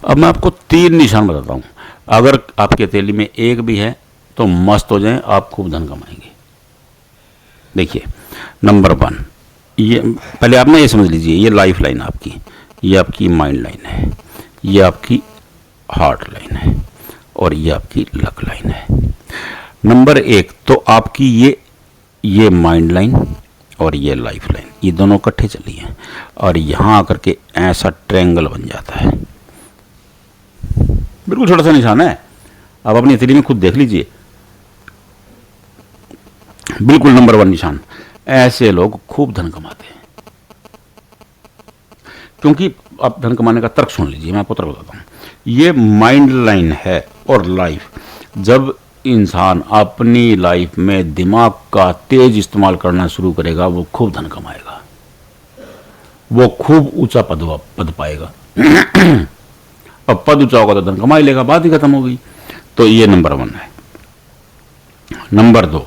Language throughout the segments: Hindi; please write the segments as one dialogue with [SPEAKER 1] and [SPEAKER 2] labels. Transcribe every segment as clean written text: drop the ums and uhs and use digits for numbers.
[SPEAKER 1] अब मैं आपको 3 निशान बताता हूँ, अगर आपकी हथेली में एक भी है तो मस्त हो जाएं, आप खूब धन कमाएंगे। देखिए, नंबर 1, ये पहले आप ना ये समझ लीजिए, ये लाइफ लाइन आपकी, ये आपकी माइंड लाइन है, ये आपकी हार्ट लाइन है, और ये आपकी लक लाइन है। नंबर 1 तो आपकी ये माइंड लाइन और ये लाइफ लाइन, ये दोनों इकट्ठे चली हैं और यहाँ आकर के ऐसा ट्रायंगल बन जाता है। बिल्कुल छोटा सा निशान है, आप अपनी हथेली में खुद देख लीजिए, बिल्कुल नंबर 1 निशान। ऐसे लोग खूब धन कमाते हैं, क्योंकि आप धन कमाने का तर्क सुन लीजिए, मैं आपको तर्क बताता हूँ। ये माइंड लाइन है और लाइफ, जब इंसान अपनी लाइफ में दिमाग का तेज इस्तेमाल करना शुरू करेगा, वो खूब धन कमाएगा, वो खूब ऊंचा पद पाएगा। अब पद ऊंचा होगा तो धन कमा ही लेगा, बात ही खत्म हो गई। तो ये नंबर 1 है। नंबर 2,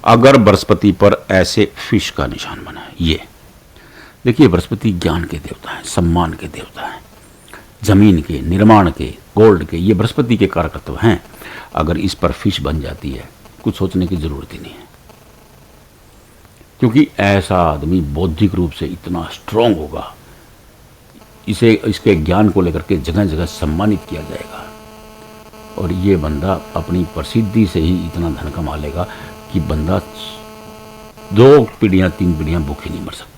[SPEAKER 1] अगर बृहस्पति पर ऐसे फिश का निशान बना है, ये देखिए, बृहस्पति ज्ञान के देवता है, सम्मान के देवता है, जमीन के, निर्माण के, गोल्ड के, ये बृहस्पति के कारक तत्व हैं। अगर इस पर फिश बन जाती है, कुछ सोचने की जरूरत ही नहीं है, क्योंकि ऐसा आदमी बौद्धिक रूप से इतना स्ट्रांग होगा, इसे इसके ज्ञान को लेकर के जगह जगह सम्मानित किया जाएगा, और ये बंदा अपनी प्रसिद्धि से ही इतना धन कमा लेगा कि बंदा 2 पीढ़ियां 3 पीढ़ियां भूखी नहीं मर सकती।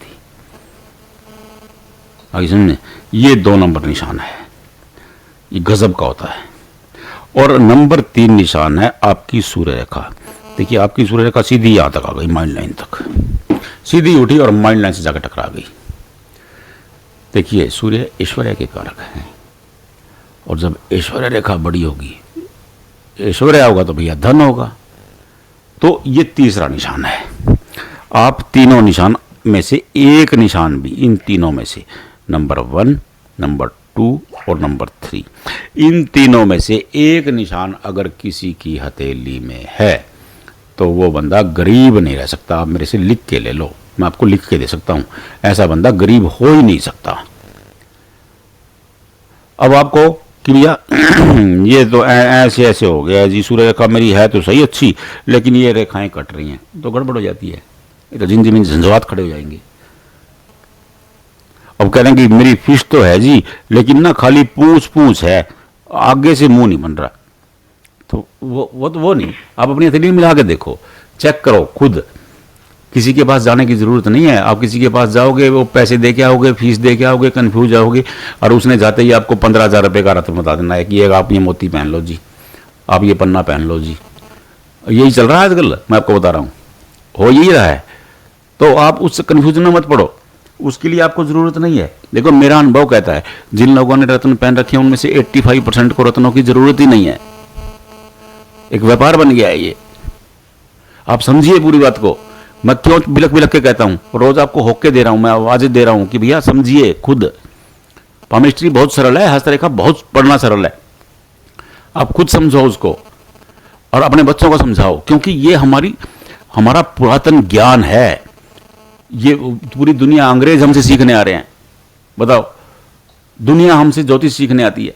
[SPEAKER 1] आगे समझे, ये 2 नंबर निशान है, ये गजब का होता है। और नंबर 3 निशान है आपकी सूर्य रेखा। देखिए, आपकी सूर्य रेखा सीधी यहां तक आ गई, माइंड लाइन तक सीधी उठी और माइंड लाइन से जाकर टकरा गई। देखिए, सूर्य ऐश्वर्य के कारक हैं, और जब ऐश्वर्य रेखा बड़ी होगी, ऐश्वर्य होगा तो भैया धन होगा। तो ये तीसरा निशान है। आप तीनों निशान में से एक निशान भी, इन तीनों में से नंबर 1, नंबर 2 और नंबर 3, इन तीनों में से एक निशान अगर किसी की हथेली में है तो वो बंदा गरीब नहीं रह सकता। आप मेरे से लिख के ले लो, मैं आपको लिख के दे सकता हूं, ऐसा बंदा गरीब हो ही नहीं सकता। अब आपको कि भैया ये तो ऐसे ऐसे हो गया जी, सूर्य रेखा मेरी है तो सही अच्छी, लेकिन ये रेखाएं कट रही हैं, तो गड़बड़ हो जाती है, ये तो जिंदगी में झंझावात खड़े हो जाएंगे। अब कह रहे हैं कि मेरी फिश तो है जी, लेकिन ना खाली पूछ है, आगे से मुंह नहीं बन रहा, तो वो नहीं। आप अपनी हथेली में मिला के देखो, चेक करो खुद, किसी के पास जाने की जरूरत नहीं है। आप किसी के पास जाओगे, वो पैसे दे के आओगे, फीस दे के आओगे, कंफ्यूज आओगे, और उसने जाते ही आपको 15,000 रुपये का रत्न बता देना है कि ये आप ये मोती पहन लो जी, आप ये पन्ना पहन लो जी। यही चल रहा है आजकल, मैं आपको बता रहा हूँ, हो यही रहा है। तो आप उससे कन्फ्यूजन में मत पड़ो, उसके लिए आपको जरूरत नहीं है। देखो, मेरा अनुभव कहता है, जिन लोगों ने रत्न पहन रखे हैं उनमें से 85% को रत्नों की जरूरत ही नहीं है। एक व्यापार बन गया है ये, आप समझिए पूरी बात को। मैं क्यों बिलक बिलक के कहता हूं, रोज आपको होके दे रहा हूं, मैं आवाजें दे रहा हूं कि भैया समझिए खुद। पामिस्ट्री बहुत सरल है, हस्तरेखा बहुत पढ़ना सरल है, आप खुद समझो उसको और अपने बच्चों को समझाओ, क्योंकि ये हमारा पुरातन ज्ञान है। ये पूरी दुनिया, अंग्रेज हमसे सीखने आ रहे हैं, बताओ, दुनिया हमसे ज्योतिष सीखने आती है,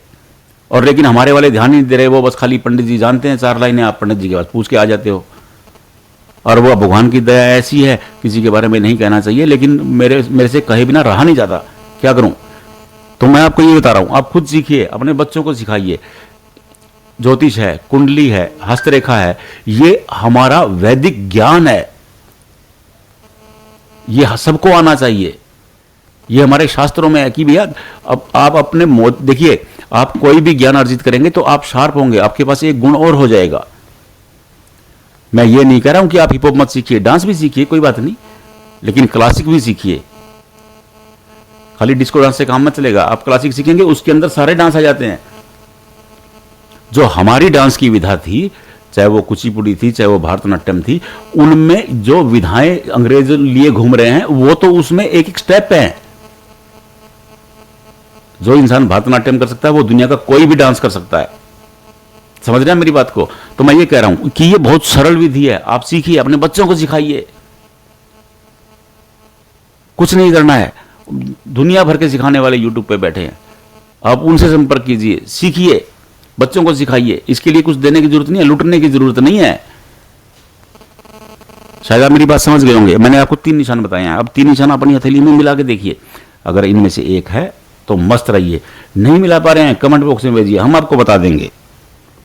[SPEAKER 1] और लेकिन हमारे वाले ध्यान नहीं दे रहे। वो बस खाली पंडित जी जानते हैं 4 लाइनें, आप पंडित जी के पास पूछ के आ जाते हो। और वो भगवान की दया ऐसी है, किसी के बारे में नहीं कहना चाहिए, लेकिन मेरे से कहे बिना रहा नहीं जाता, क्या करूं। तो मैं आपको ये बता रहा हूं, आप खुद सीखिए, अपने बच्चों को सिखाइए। ज्योतिष है, कुंडली है, हस्तरेखा है, ये हमारा वैदिक ज्ञान है, ये सबको आना चाहिए। ये हमारे शास्त्रों में है कि भैया, अब आप अपने देखिए, आप कोई भी ज्ञान अर्जित करेंगे तो आप शार्प होंगे, आपके पास एक गुण और हो जाएगा। मैं ये नहीं कह रहा हूं कि आप हिप हॉप मत सीखिए, डांस भी सीखिए, कोई बात नहीं, लेकिन क्लासिक भी सीखिए। खाली डिस्को डांस से काम मत चलेगा, आप क्लासिक सीखेंगे, उसके अंदर सारे डांस आ जाते हैं। जो हमारी डांस की विधा थी, चाहे वो कुचिपुड़ी थी, चाहे वो भारतनाट्यम थी, उनमें जो विधाएं अंग्रेज लिए घूम रहे हैं, वो तो उसमें एक एक स्टेप है। जो इंसान भारतनाट्यम कर सकता है, वो दुनिया का कोई भी डांस कर सकता है। समझ रहे हैं मेरी बात को? तो मैं ये कह रहा हूं कि ये बहुत सरल विधि है, आप सीखिए, अपने बच्चों को सिखाइए। कुछ नहीं करना है, दुनिया भर के सिखाने वाले यूट्यूब पे बैठे हैं, आप उनसे संपर्क कीजिए, सीखिए, बच्चों को सिखाइए। इसके लिए कुछ देने की जरूरत नहीं है, लूटने की जरूरत नहीं है। शायद आप मेरी बात समझ गए होंगे। मैंने आपको 3 निशान बताए हैं, अब 3 निशान अपनी हथेली में मिला के देखिए। अगर इनमें से एक है तो मस्त रहिए, नहीं मिला पा रहे हैं कमेंट बॉक्स में भेजिए, हम आपको बता देंगे।